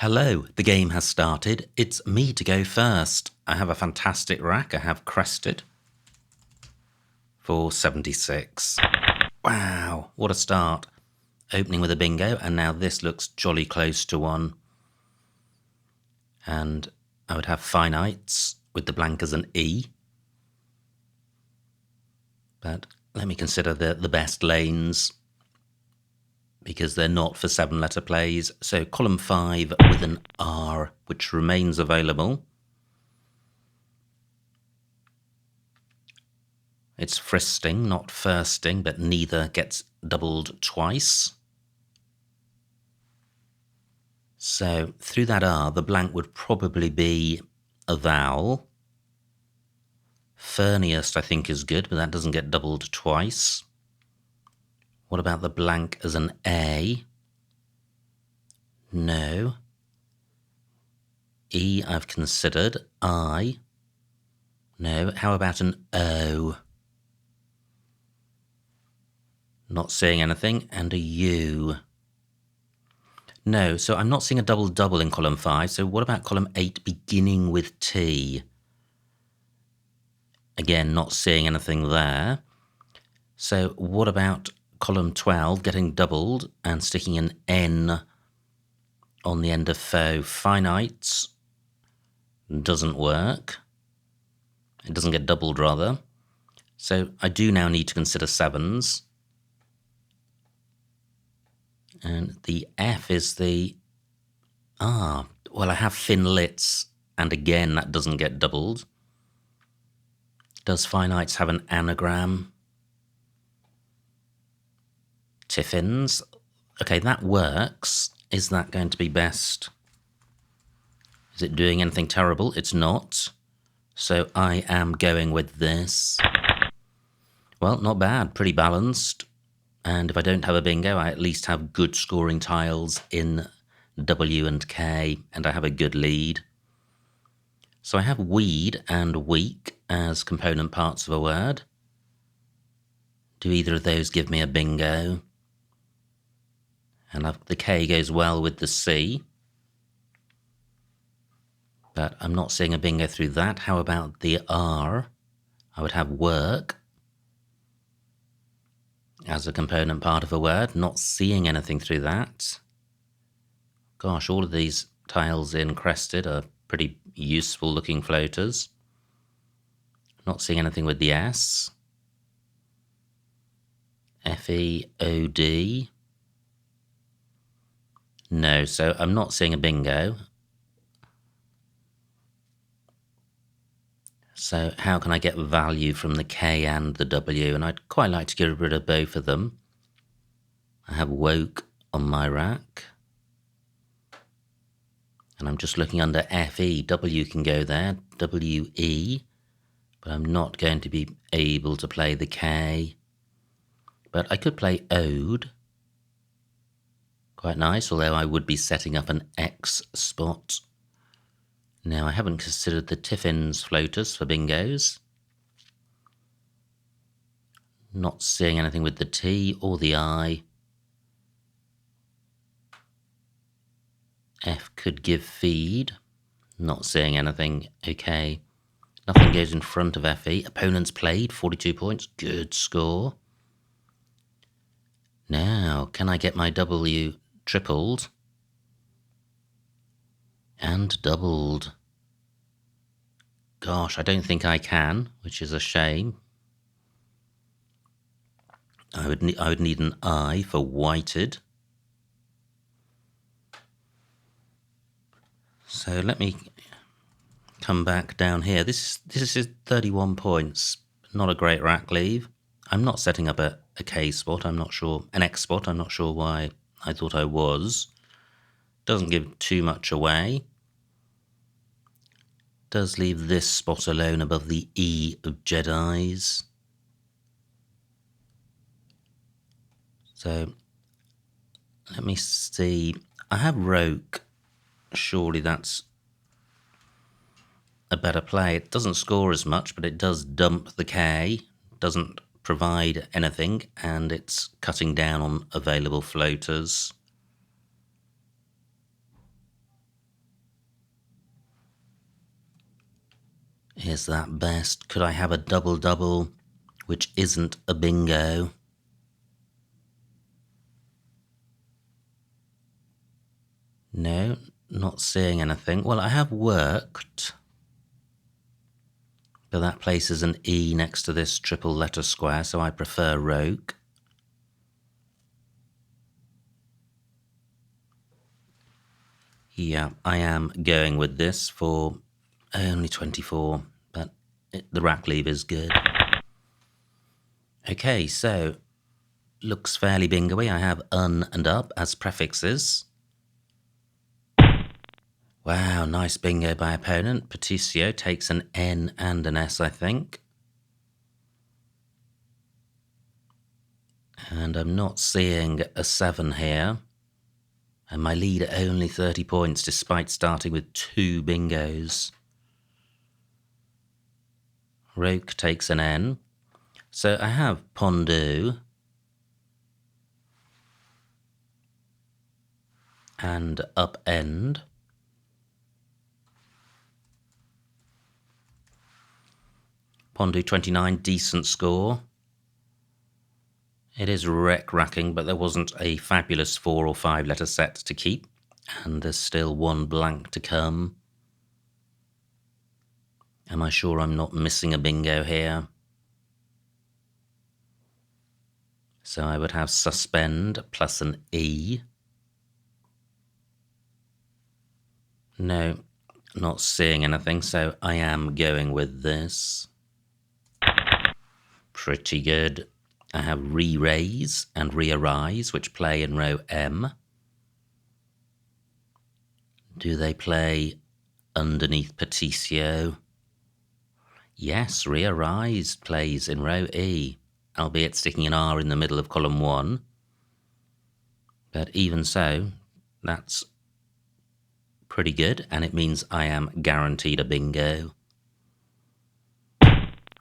Hello, the game has started. It's me to go first. I have a fantastic rack. I have crested for 76. Wow, what a start. Opening with a bingo, and now this looks jolly close to one. And I would have finites with the blank as an E. But let me consider the best lanes, because they're not for 7-letter plays. So column 5 with an R, which remains available. It's fristing, not firsting, but neither gets doubled twice. So through that R, the blank would probably be a vowel. Ferniest, I think, is good, but that doesn't get doubled twice. What about the blank as an A? No. E, I've considered. I? No. How about an O? Not seeing anything. And a U? No, so I'm not seeing a double-double in column 5. So what about column 8 beginning with T? Again, not seeing anything there. So what about column 12 getting doubled and sticking an N on the end of faux? Finites doesn't work. It doesn't get doubled, rather. So I do now need to consider 7s. And the F is the... well, I have finlets, and again, that doesn't get doubled. Does finites have an anagram? Tiffins. Okay, that works. Is that going to be best? Is it doing anything terrible? It's not. So I am going with this. Well, not bad. Pretty balanced. And if I don't have a bingo, I at least have good scoring tiles in W and K, and I have a good lead. So I have weed and weak as component parts of a word. Do either of those give me a bingo? And the K goes well with the C. But I'm not seeing a bingo through that. How about the R? I would have work as a component part of a word. Not seeing anything through that. Gosh, all of these tiles in crested are pretty useful looking floaters. Not seeing anything with the S. F-E-O-D. No, so I'm not seeing a bingo. So how can I get value from the K and the W? And I'd quite like to get rid of both of them. I have woke on my rack. And I'm just looking under F-E. W can go there. W-E. But I'm not going to be able to play the K. But I could play ode. Quite nice, although I would be setting up an X spot. Now, I haven't considered the Tiffins floaters for bingos. Not seeing anything with the T or the I. F could give feed. Not seeing anything. Okay. Nothing goes in front of FE. Opponents played, 42 points. Good score. Now, can I get my W tripled? And doubled. Gosh, I don't think I can, which is a shame. I would need an I for whited. So let me come back down here. This is 31 points. Not a great rack leave. I'm not setting up a K spot. I'm not sure. An X spot. I'm not sure why I thought I was. Doesn't give too much away. Does leave this spot alone above the E of Jedis. So let me see. I have Roke. Surely that's a better play. It doesn't score as much, but it does dump the K. Doesn't provide anything, and it's cutting down on available floaters. Is that best? Could I have a double-double, which isn't a bingo? No, not seeing anything. Well, I have worked, but that places an E next to this triple letter square, so I prefer rogue. Yeah, I am going with this for only 24, but the rack lever is good. Okay, so looks fairly bingo-y. I have un and up as prefixes. Wow, nice bingo by opponent. Patricio takes an N and an S, I think. And I'm not seeing a 7 here. And my lead at only 30 points despite starting with 2 bingos. Roque takes an N. So I have Pondu and upend. Pondu 29, decent score. It is racking, but there wasn't a fabulous 4 or 5 letter set to keep, and there's still 1 blank to come. Am I sure I'm not missing a bingo here? So I would have suspend plus an E. No, not seeing anything, so I am going with this. Pretty good. I have re-raise and re-arise, which play in row M. Do they play underneath Patricio? Yes, re-arise plays in row E, albeit sticking an R in the middle of column 1. But even so, that's pretty good, and it means I am guaranteed a bingo,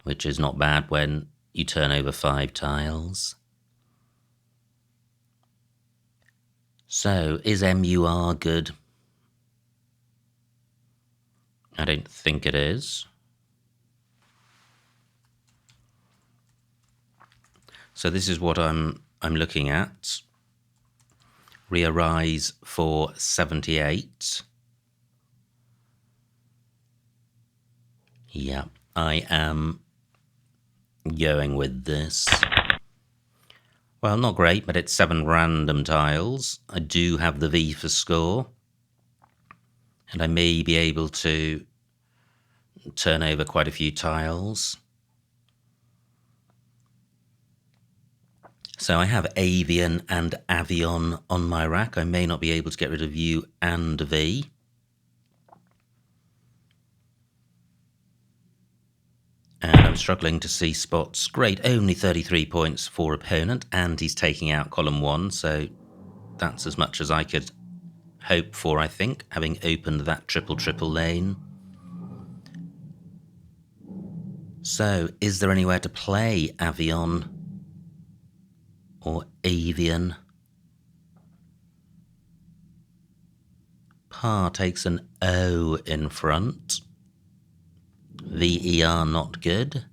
which is not bad when you turn over 5 tiles. So, is MUR good? I don't think it is. So this is what I'm looking at. Re-arise for 78. Yeah, I am going with this. Well, not great, but it's 7 random tiles. I do have the V for score, and I may be able to turn over quite a few tiles. So I have avian and avion on my rack. I may not be able to get rid of U and V. And I'm struggling to see spots. Great, only 33 points for opponent, and he's taking out column 1, so that's as much as I could hope for, I think, having opened that triple lane. So, is there anywhere to play avion or avian? Par takes an O in front. VER not good.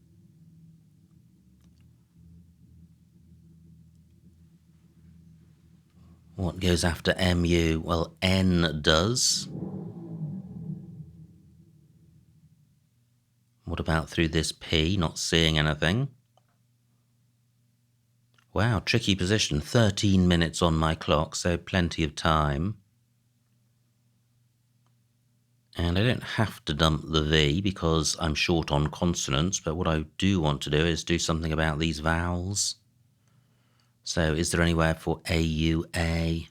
What goes after MU? Well, N does. What about through this P? Not seeing anything. Wow, tricky position. 13 minutes on my clock, so plenty of time. And I don't have to dump the V because I'm short on consonants, but what I do want to do is do something about these vowels. So is there anywhere for AUA?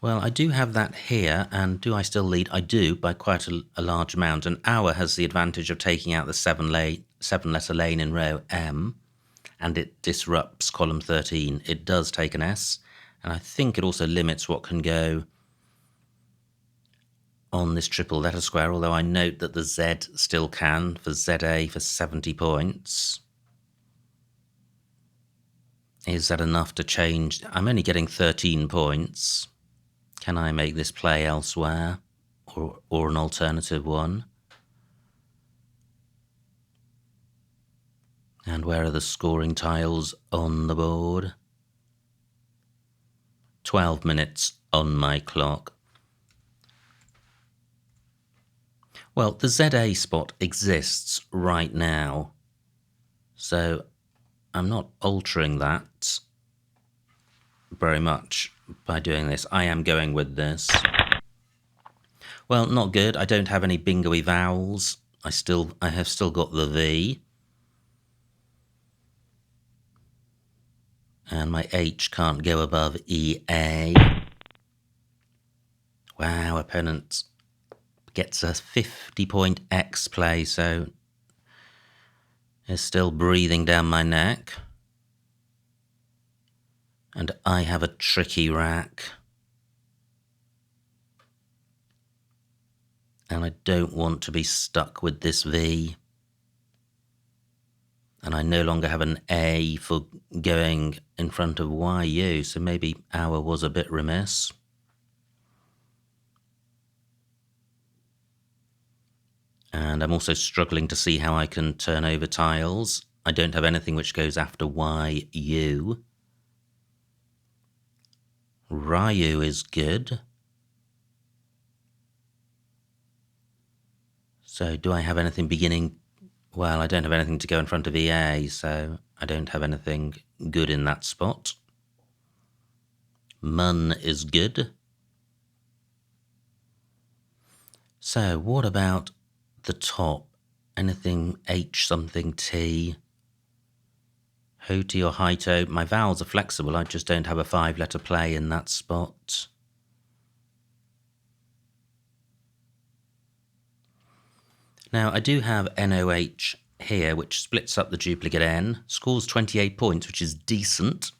Well, I do have that here, and do I still lead? I do, by quite a large amount. And our has the advantage of taking out the 7-letter lane in row M, and it disrupts column 13. It does take an S, and I think it also limits what can go on this triple letter square, although I note that the Z still can for ZA for 70 points. Is that enough to change? I'm only getting 13 points. Can I make this play elsewhere or an alternative one? And where are the scoring tiles on the board? 12 minutes on my clock. Well, the ZA spot exists right now, so I'm not altering that very much by doing this. I am going with this. Well, not good. I don't have any bingo-y vowels. I have still got the V. And my H can't go above EA. Wow, opponent gets a 50-point X play, so is still breathing down my neck. And I have a tricky rack. And I don't want to be stuck with this V. And I no longer have an A for going in front of YU, so maybe our was a bit remiss. And I'm also struggling to see how I can turn over tiles. I don't have anything which goes after YU. Ryu is good. So do I have anything beginning? Well, I don't have anything to go in front of EA, so I don't have anything good in that spot. Mun is good. So what about the top? Anything H something T? Hoti or Hito? My vowels are flexible, I just don't have a 5-letter play in that spot. Now, I do have NOH here, which splits up the duplicate N, scores 28 points, which is decent,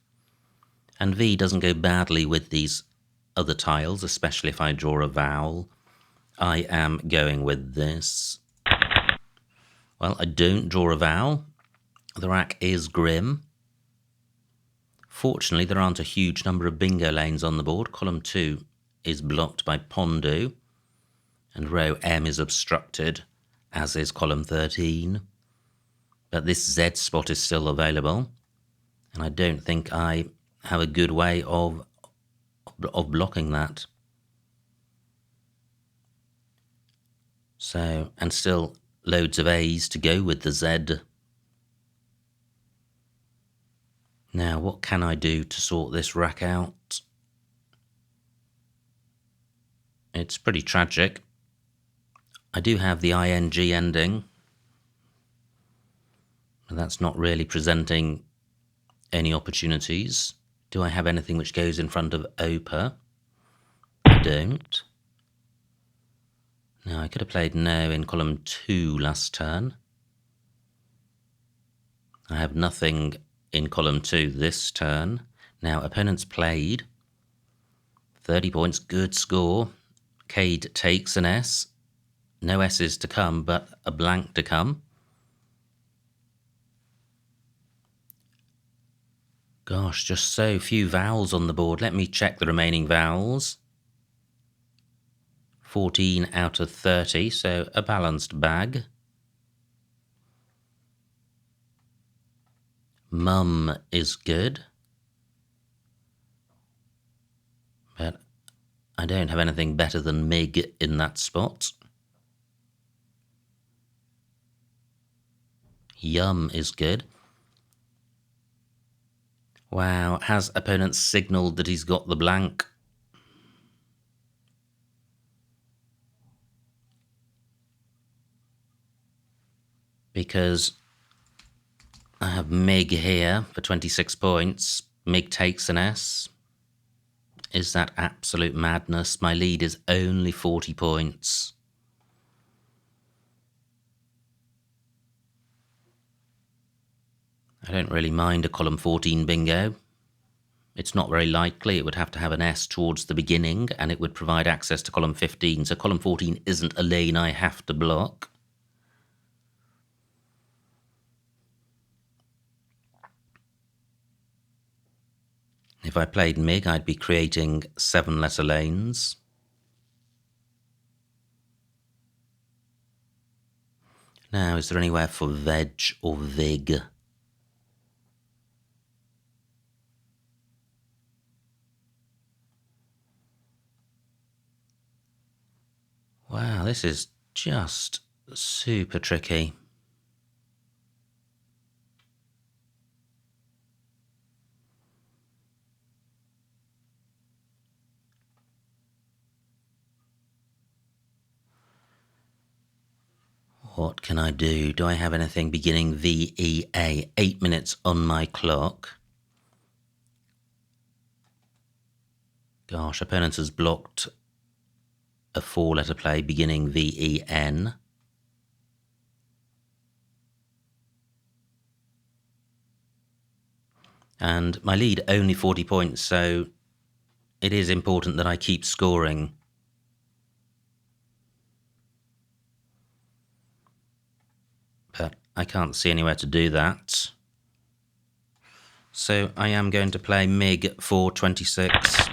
and V doesn't go badly with these other tiles, especially if I draw a vowel. I am going with this. Well, I don't draw a vowel. The rack is grim. Fortunately, there aren't a huge number of bingo lanes on the board. Column 2 is blocked by Pondu, and row M is obstructed, as is column 13. But this Z spot is still available, and I don't think I have a good way of blocking that. So, and still loads of A's to go with the Z. Now, what can I do to sort this rack out? It's pretty tragic. I do have the ing ending, but that's not really presenting any opportunities. Do I have anything which goes in front of Opa? I don't. Now, I could have played no in column 2 last turn. I have nothing in column 2 this turn. Now, opponents played 30 points, good score. Cade takes an S. No S's to come, but a blank to come. Gosh, just so few vowels on the board. Let me check the remaining vowels. 14 out of 30, so a balanced bag. Mum is good. But I don't have anything better than Mig in that spot. Yum is good. Wow, has opponent signalled that he's got the blank? Because I have Mig here for 26 points. Mig takes an S. Is that absolute madness? My lead is only 40 points. I don't really mind a column 14 bingo. It's not very likely. It would have to have an S towards the beginning, and it would provide access to column 15. So column 14 isn't a lane I have to block. If I played MIG, I'd be creating 7-letter lanes. Now, is there anywhere for veg or vig? Wow, this is just super tricky. What can I do? Do I have anything beginning VEA? 8 minutes on my clock. Gosh, opponent has blocked a 4-letter play beginning VEN. And my lead only 40 points, so it is important that I keep scoring. But I can't see anywhere to do that. So I am going to play MIG for 26.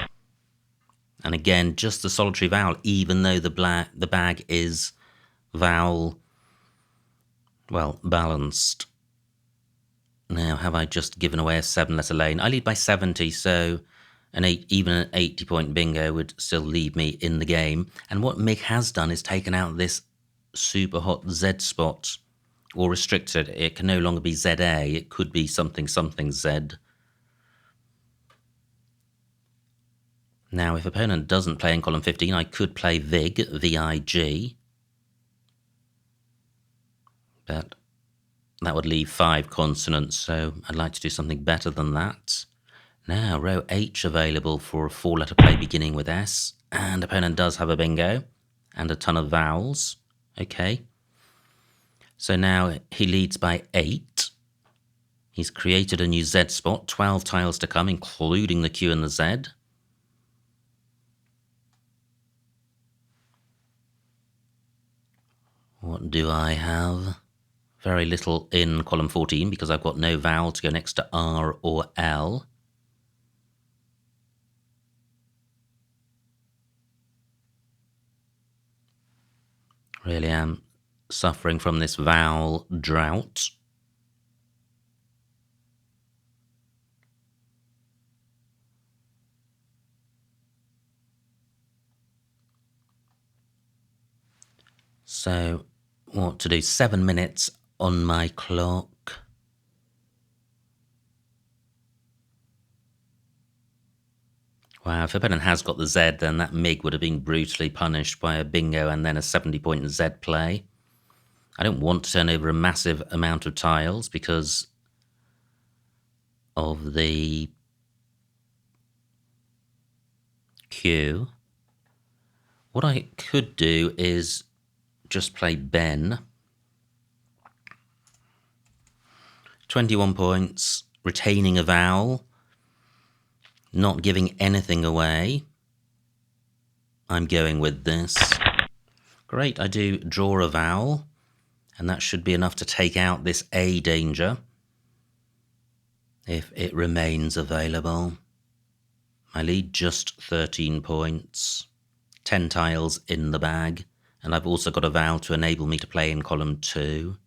And again, just the solitary vowel, even though the bag is vowel, well, balanced. Now, have I just given away a 7-letter lane? I lead by 70, so even an 80-point bingo would still leave me in the game. And what MIG has done is taken out this super hot Z spot, or restricted. It can no longer be ZA, it could be something something Z. Now, if opponent doesn't play in column 15, I could play VIG, V-I-G. But that would leave 5 consonants, so I'd like to do something better than that. Now, row H available for a 4-letter play beginning with S, and opponent does have a bingo, and a ton of vowels. Okay. So now he leads by 8. He's created a new Z spot, 12 tiles to come, including the Q and the Z. What do I have? Very little in column 14 because I've got no vowel to go next to R or L. Really am suffering from this vowel drought. So, what to do? 7 minutes on my clock. Wow, if opponent has got the Z, then that MIG would have been brutally punished by a bingo and then a 70-point Z play. I don't want to turn over a massive amount of tiles because of the Q. What I could do is just play Ben. 21 points, retaining a vowel, not giving anything away. I'm going with this. Great, I do draw a vowel, and that should be enough to take out this A danger, if it remains available. I lead just 13 points, 10 tiles in the bag, and I've also got a vowel to enable me to play in column 2.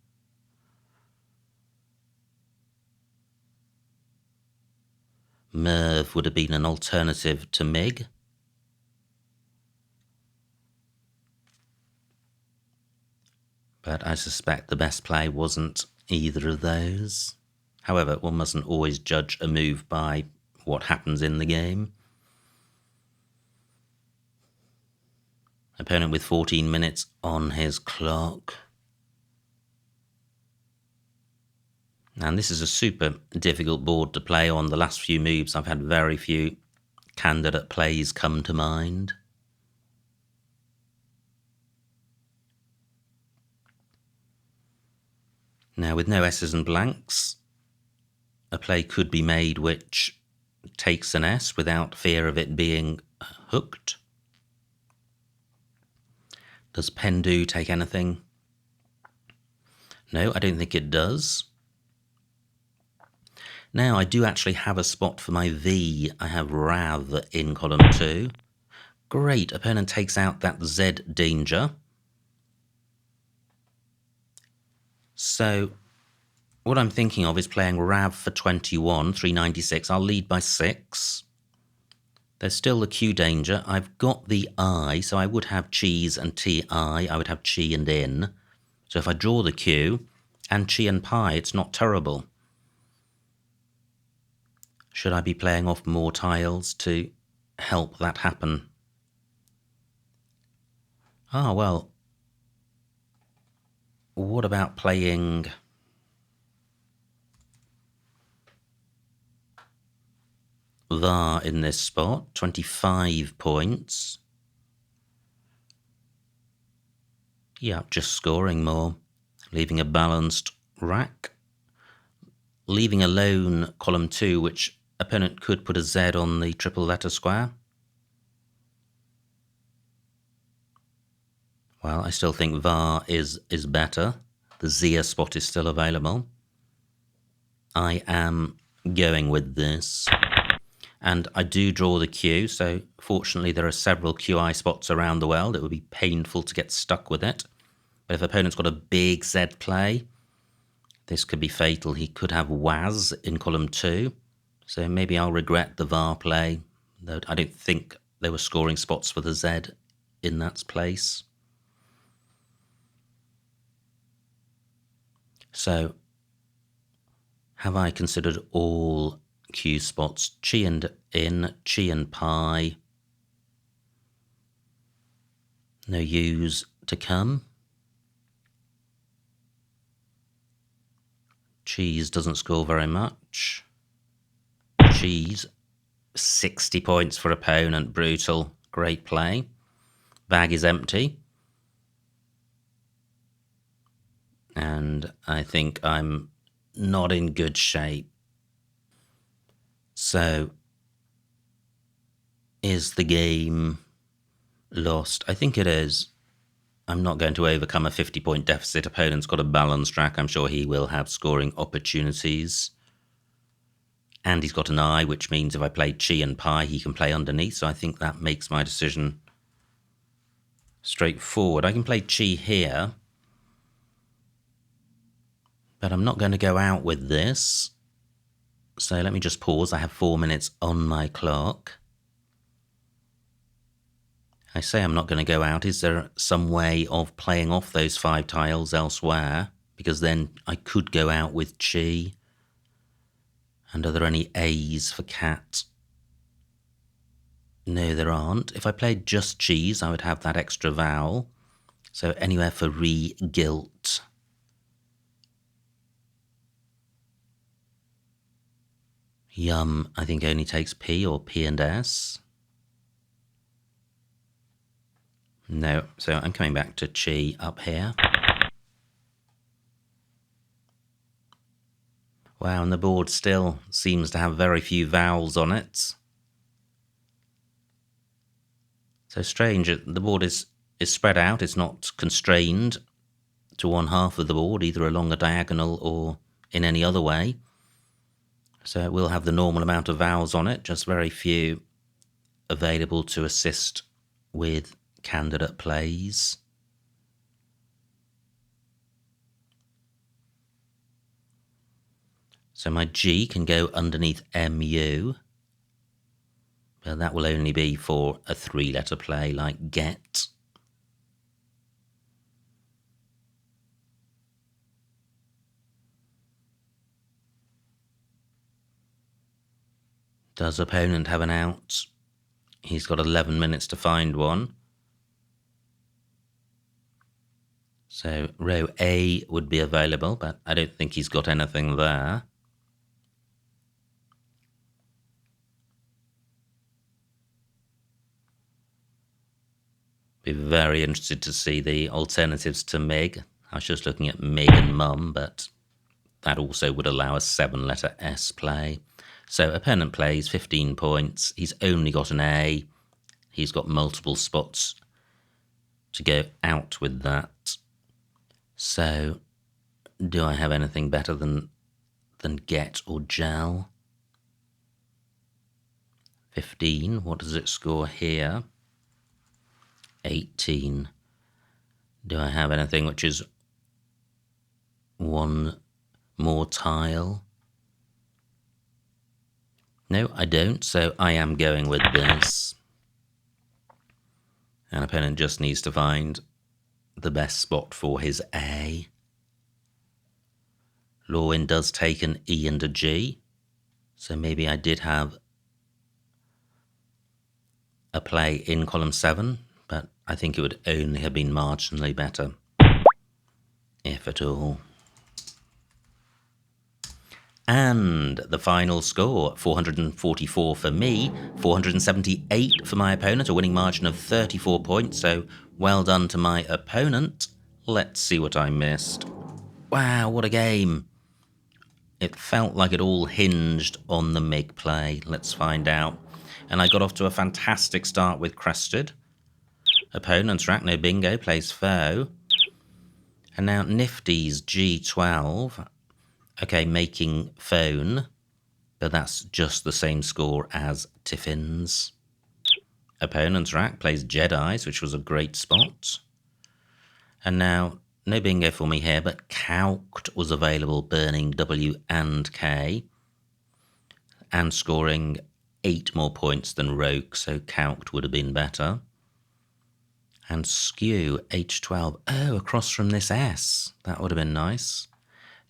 Merv would have been an alternative to MIG. But I suspect the best play wasn't either of those. However, one mustn't always judge a move by what happens in the game. Opponent with 14 minutes on his clock. And this is a super difficult board to play on. The last few moves, I've had very few candidate plays come to mind. Now, with no S's and blanks, a play could be made which takes an S without fear of it being hooked. Does pen do take anything? No, I don't think it does. Now I do actually have a spot for my V. I have Rav in column 2. Great, opponent takes out that Z danger. So what I'm thinking of is playing Rav for 21, 396. I'll lead by 6. There's still the Q danger. I've got the I, so I would have cheese and TI. I would have chi and in. So if I draw the Q and chi and pi, it's not terrible. Should I be playing off more tiles to help that happen? Ah, well, what about playing VAR in this spot? 25 points. Yeah, just scoring more, leaving a balanced rack. Leaving alone column 2, which opponent could put a Z on the triple letter square. Well, I still think VAR is better. The Zia spot is still available. I am going with this. And I do draw the Q, so fortunately there are several QI spots around the world. It would be painful to get stuck with it. But if opponent's got a big Z play, this could be fatal. He could have Waz in column 2. So maybe I'll regret the VAR play. Though I don't think there were scoring spots for the Z in that place. So have I considered all Q spots? Chi and in, chi and pi. No U's to come. Cheese doesn't score very much. Cheese, 60 points for opponent, brutal, great play. Bag is empty. And I think I'm not in good shape. So, is the game lost? I think it is. I'm not going to overcome a 50-point deficit. Opponent's got a balanced rack. I'm sure he will have scoring opportunities. And he's got an I, which means if I play chi and pi, he can play underneath. So I think that makes my decision straightforward. I can play chi here. But I'm not going to go out with this. So let me just pause. I have 4 minutes on my clock. I say I'm not going to go out. Is there some way of playing off those 5 tiles elsewhere? Because then I could go out with chi. And are there any A's for cat? No, there aren't. If I played just cheese, I would have that extra vowel. So anywhere for re-gilt. Yum, I think only takes P or P and S. No, so I'm coming back to chi up here. Wow, and the board still seems to have very few vowels on it. So strange, the board is spread out, it's not constrained to one half of the board, either along a diagonal or in any other way. So it will have the normal amount of vowels on it, just very few available to assist with candidate plays. So my G can go underneath MU. Well, that will only be for a 3-letter play like get. Does opponent have an out? He's got 11 minutes to find one. So row A would be available, but I don't think he's got anything there. Be very interested to see the alternatives to Meg. I was just looking at Meg and Mum, but that also would allow a 7-letter S play. So opponent plays 15 points. He's only got an A. He's got multiple spots to go out with that. So do I have anything better than than get or gel. 15, what does it score here? 18. Do I have anything which is one more tile? No, I don't, so I am going with this. An opponent just needs to find the best spot for his A. Lorwyn does take an E and a G, so maybe I did have a play in column 7, but I think it would only have been marginally better, if at all. And the final score, 444 for me, 478 for my opponent, a winning margin of 34 points, so well done to my opponent. Let's see what I missed. Wow, what a game. It felt like it all hinged on the MIG play. Let's find out. And I got off to a fantastic start with Crested. Opponent's rack, no bingo, plays foe. And now Nifty's G12. Okay, making phone, but that's just the same score as Tiffin's. Opponent's rack plays Jedi's, which was a great spot. And now, no bingo for me here, but Calced was available, burning W and K, and scoring 8 more points than Rogue, so Calced would have been better. And Skew, H12, oh, across from this S, that would have been nice.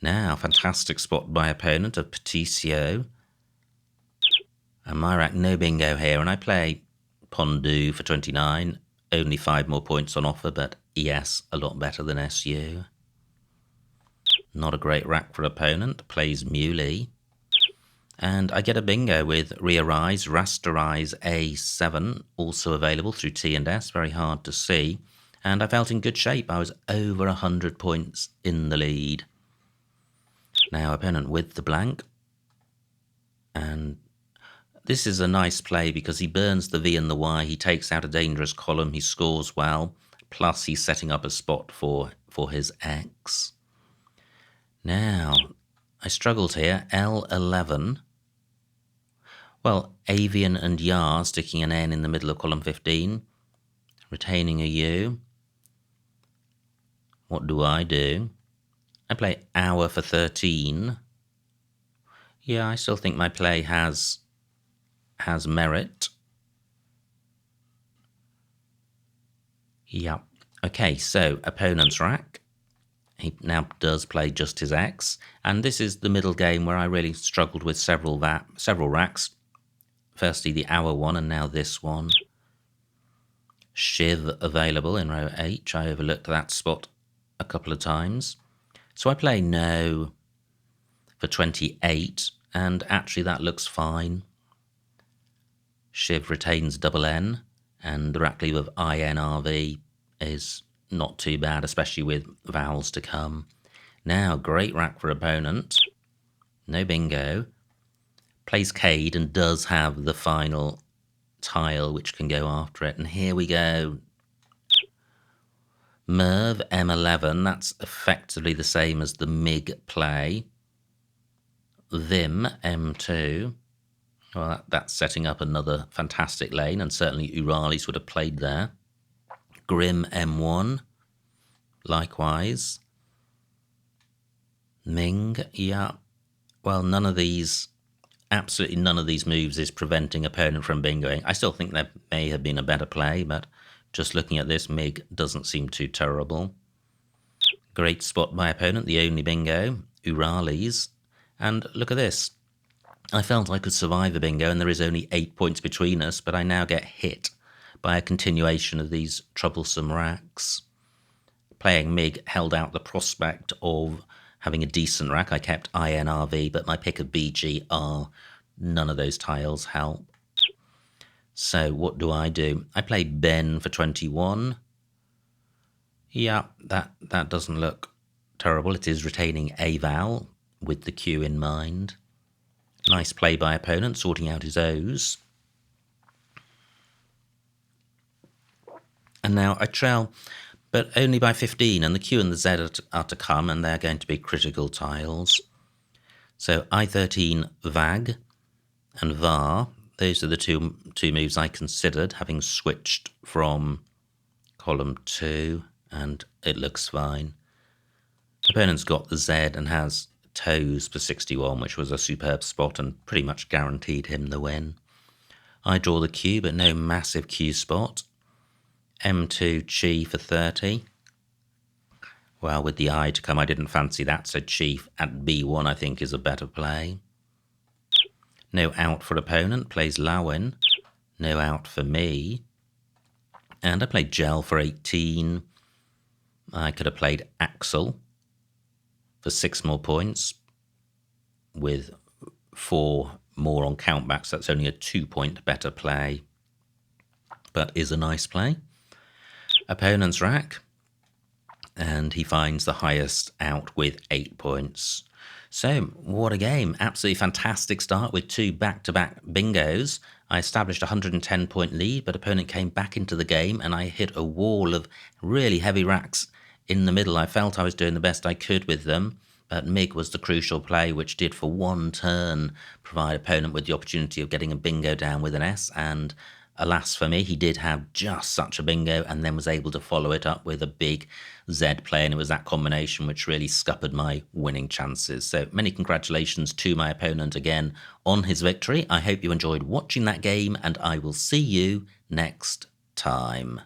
Now, fantastic spot by opponent of Petitio. And my rack, no bingo here, and I play Pondu for 29. Only 5 more points on offer, but ES a lot better than SU. Not a great rack for opponent, plays Muley. And I get a bingo with Rearise, Rasterize A7, also available through T and S, very hard to see. And I felt in good shape, I was over 100 points in the lead. Now opponent with the blank, and this is a nice play because he burns the V and the Y, he takes out a dangerous column, he scores well, plus he's setting up a spot for his X. Now, I struggled here, L11, well, Avian and Yar sticking an N in the middle of column 15, retaining a U. What do? I play Hour for 13. Yeah, I still think my play has merit. Yep. Okay, so opponent's rack. He now does play just his X, and this is the middle game where I really struggled with several racks. Firstly, the Hour one, and now this one. Shiv available in row H. I overlooked that spot a couple of times. So I play no for 28, and actually that looks fine. Shiv retains double N, and the rack leave of INRV is not too bad, especially with vowels to come. Now, great rack for opponent. No bingo. Plays Cade and does have the final tile which can go after it. And here we go. Merv, M11, that's effectively the same as the MIG play. Vim, M2. Well, that's setting up another fantastic lane, and certainly Uralis would have played there. Grim, M1, likewise. Ming, yeah. Well, absolutely none of these moves is preventing opponent from bingoing. I still think there may have been a better play, but just looking at this, MIG doesn't seem too terrible. Great spot by opponent, the only bingo, Uralis. And look at this. I felt I could survive a bingo, and there is only 8 points between us, but I now get hit by a continuation of these troublesome racks. Playing MIG held out the prospect of having a decent rack. I kept INRV, but my pick of BGR, none of those tiles help. So what do? I play Ben for 21. Yeah, that doesn't look terrible. It is retaining a vowel with the Q in mind. Nice play by opponent, sorting out his O's. And now I trail, but only by 15, and the Q and the Z are to come, and they're going to be critical tiles. So I13 Vag and Var, those are the two moves I considered, having switched from column 2, and it looks fine. Opponent's got the Z and has toes for 61, which was a superb spot and pretty much guaranteed him the win. I draw the Q, but no massive Q spot. M2 Chi for 30. Well, with the I to come, I didn't fancy that, so Chief at B1 I think is a better play. No out for opponent, plays Lawin. No out for me. And I played Gel for 18. I could have played Axel for 6 more points with 4 more on countbacks. That's only a 2-point better play, but is a nice play. Opponent's rack, and he finds the highest out with 8 points. So, what a game. Absolutely fantastic start with 2 back-to-back bingos. I established a 110-point lead, but opponent came back into the game, and I hit a wall of really heavy racks in the middle. I felt I was doing the best I could with them, but MIG was the crucial play, which did for 1 turn provide opponent with the opportunity of getting a bingo down with an S, and alas for me, he did have just such a bingo and then was able to follow it up with a big Z play, and it was that combination which really scuppered my winning chances. So many congratulations to my opponent again on his victory. I hope you enjoyed watching that game, and I will see you next time.